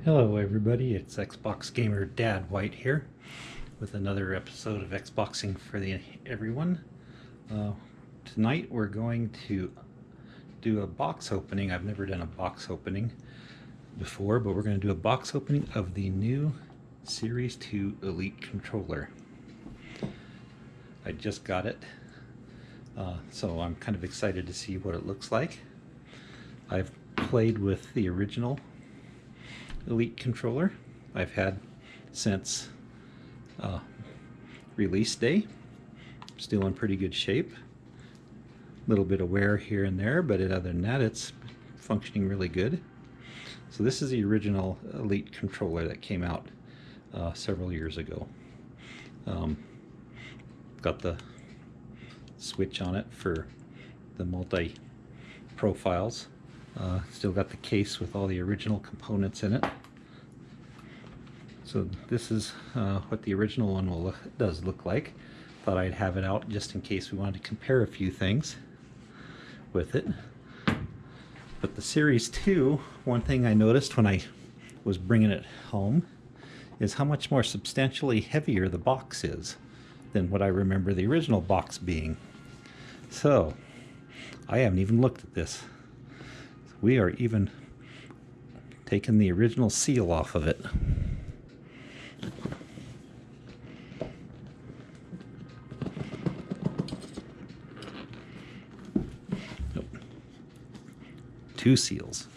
Hello everybody, it's Xbox Gamer Dadwhite here with another episode of Xboxing for everyone. Tonight we're going to do a box opening. I've never done a box opening before, but we're going to do a box opening of the new Series 2 Elite controller. I just got it, so I'm kind of excited to see what it looks like. I've played with the original Elite controller I've had since release day. Still in pretty good shape. A little bit of wear here and there, but other than that it's functioning really good. So this is the original Elite controller that came out several years ago. Got the switch on it for the multi profiles. Still got the case with all the original components in it. So this is what the original one does look like. Thought I'd have it out just in case we wanted to compare a few things with it. But the Series 2, one thing I noticed when I was bringing it home is how much more substantially heavier the box is than what I remember the original box being. So I haven't even looked at this. We are even taking the original seal off of it. Oh. Two seals.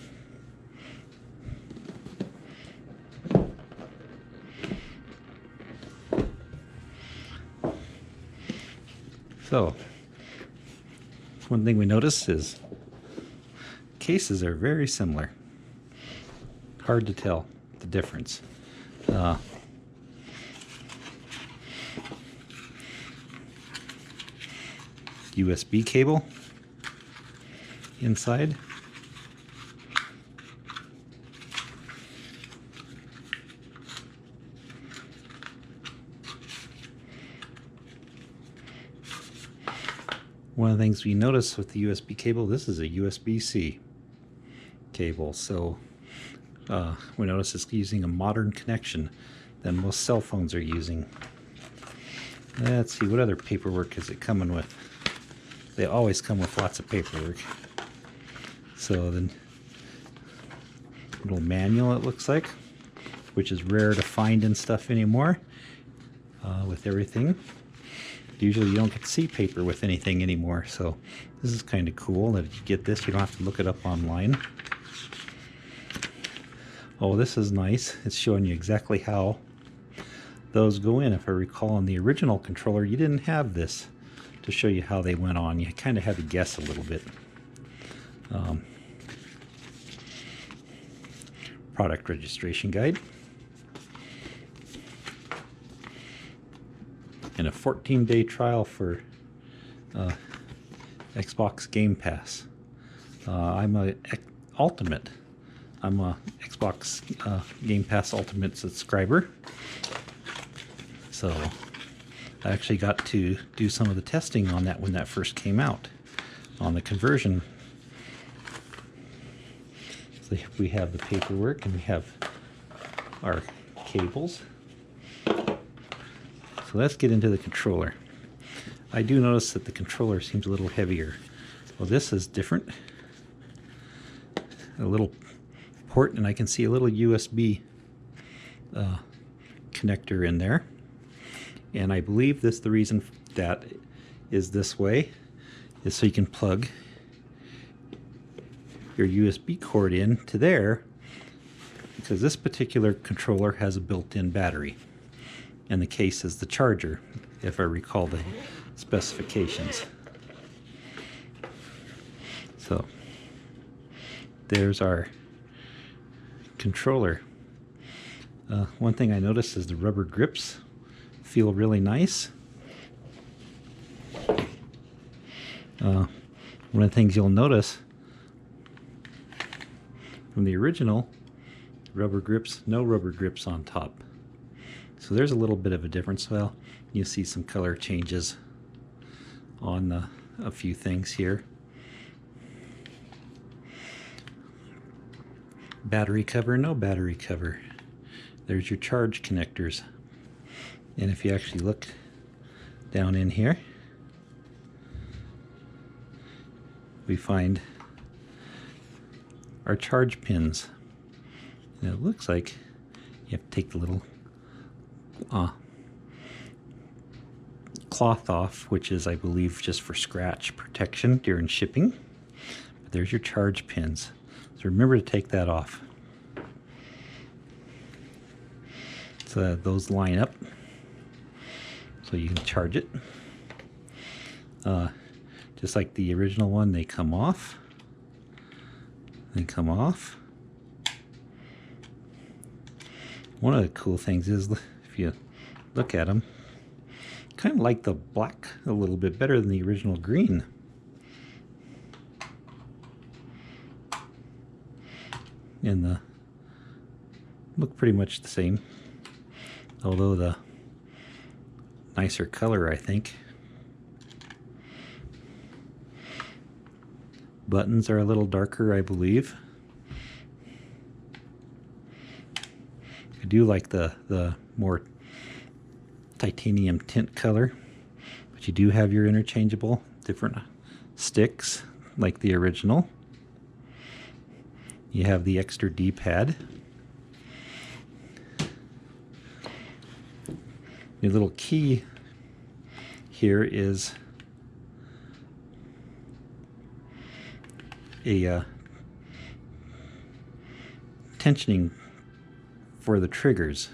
So, one thing we notice is cases are very similar. Hard to tell the difference. USB cable inside. One of the things we notice with the USB cable, this is a USB-C cable, so we notice it's using a modern connection than most cell phones are using. Let's see, what other paperwork is it coming with? They always come with lots of paperwork. So then, little manual it looks like, which is rare to find and stuff anymore with everything. Usually you don't get to see paper with anything anymore, so this is kind of cool that if you get this, you don't have to look it up online. Oh, this is nice. It's showing you exactly how those go in. If I recall, on the original controller, you didn't have this to show you how they went on. You kind of had to guess a little bit. Product registration guide. And a 14-day trial for Xbox Game Pass. I'm a Ultimate. I'm a Xbox Game Pass Ultimate subscriber. So I actually got to do some of the testing on that when that first came out, on the conversion. So we have the paperwork and we have our cables. So let's get into the controller. I do notice that the controller seems a little heavier. Well, this is different. A little port, and I can see a little USB connector in there. And I believe the reason that is this way is so you can plug your USB cord in to there, because this particular controller has a built-in battery. And the case is the charger, if I recall the specifications. So there's our controller. One thing I noticed is the rubber grips feel really nice. One of the things you'll notice from the original, rubber grips, no rubber grips on top. So there's a little bit of a difference. Well, you see some color changes on a few things here. battery cover, no battery cover. There's your charge connectors. And if you actually look down in here, we find our charge pins. And it looks like you have to take the little cloth off, which is, I believe, just for scratch protection during shipping. But there's your charge pins. So remember to take that off. So those line up so you can charge it. Just like the original one, they come off. They come off. One of the cool things is, if you look at them, kind of like the black a little bit better than the original green. And the look pretty much the same, although the nicer color, I think. Buttons are a little darker, I believe. I do like the more titanium tint color, but you do have your interchangeable different sticks like the original. You have the extra D-pad. Your little key here is a tensioning for the triggers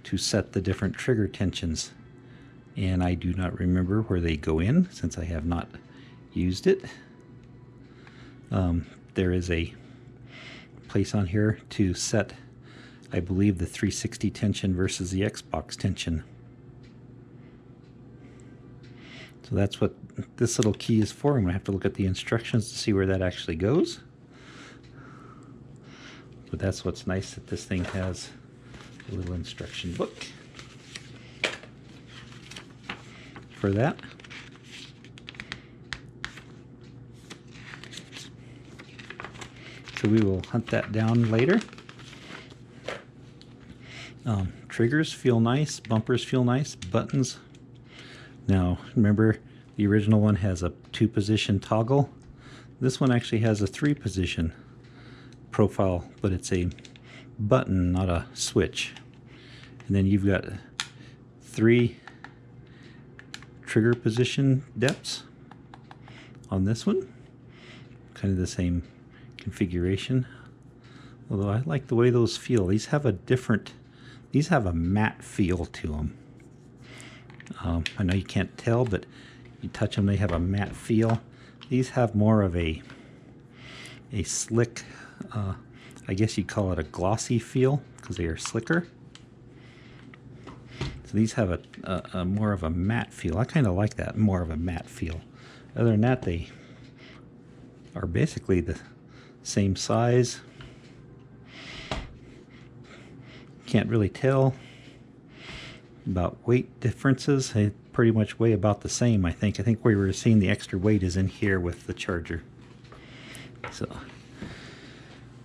to set the different trigger tensions, and I do not remember where they go in since I have not used it. There is a place on here to set, I believe, the 360 tension versus the Xbox tension. So that's what this little key is for. I'm going to have to look at the instructions to see where that actually goes. But that's what's nice, that this thing has a little instruction book for that. So we will hunt that down later. Triggers feel nice, bumpers feel nice, buttons. Now remember, the original one has a 2-position toggle. This one actually has a 3-position profile, but it's a button, not a switch. And then you've got 3 trigger position depths on this one. Kind of the same configuration, although I like the way those feel. These have a matte feel to them. I know you can't tell, but you touch them, they have a matte feel. These have more of a slick, I guess you'd call it a glossy feel, because they are slicker. So these have a more of a matte feel. I kind of like that, more of a matte feel. Other than that, they are basically the same size. Can't really tell about weight differences. They pretty much weigh about the same, I think. I think where we were seeing the extra weight is in here with the charger. So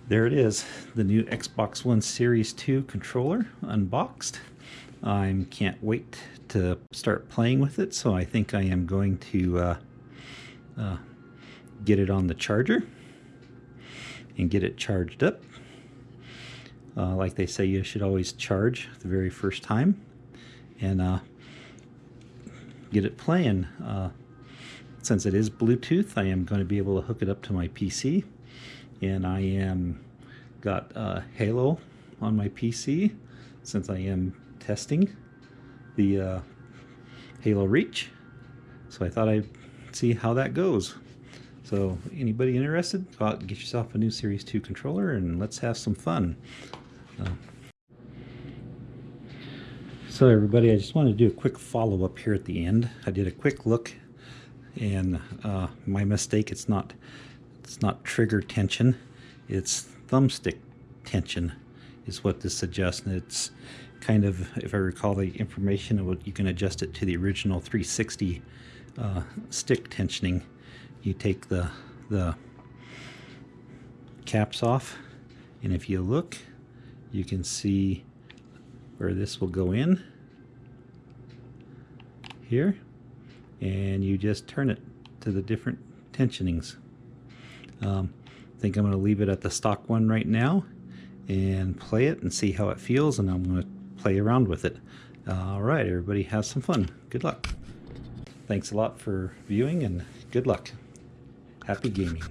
there it is, the new Xbox One Series 2 controller unboxed. I can't wait to start playing with it, so I think I am going to get it on the charger and get it charged up. Like they say, you should always charge the very first time, and get it playing. Since it is Bluetooth, I am going to be able to hook it up to my PC, and I am got Halo on my PC since I am testing the Halo Reach. So I thought I'd see how that goes. So anybody interested, go out and get yourself a new Series 2 controller and let's have some fun. So everybody, I just wanted to do a quick follow-up here at the end. I did a quick look, and my mistake, it's not trigger tension, it's thumbstick tension is what this suggests. And it's kind of, if I recall the information, you can adjust it to the original 360 stick tensioning. You take the caps off And if you look, you can see where this will go in here, and you just turn it to the different tensionings. I think I'm going to leave it at the stock one right now and play it and see how it feels, and I'm going to play around with it. Alright, everybody have some fun. Good luck. Thanks a lot for viewing, and good luck. Happy gaming.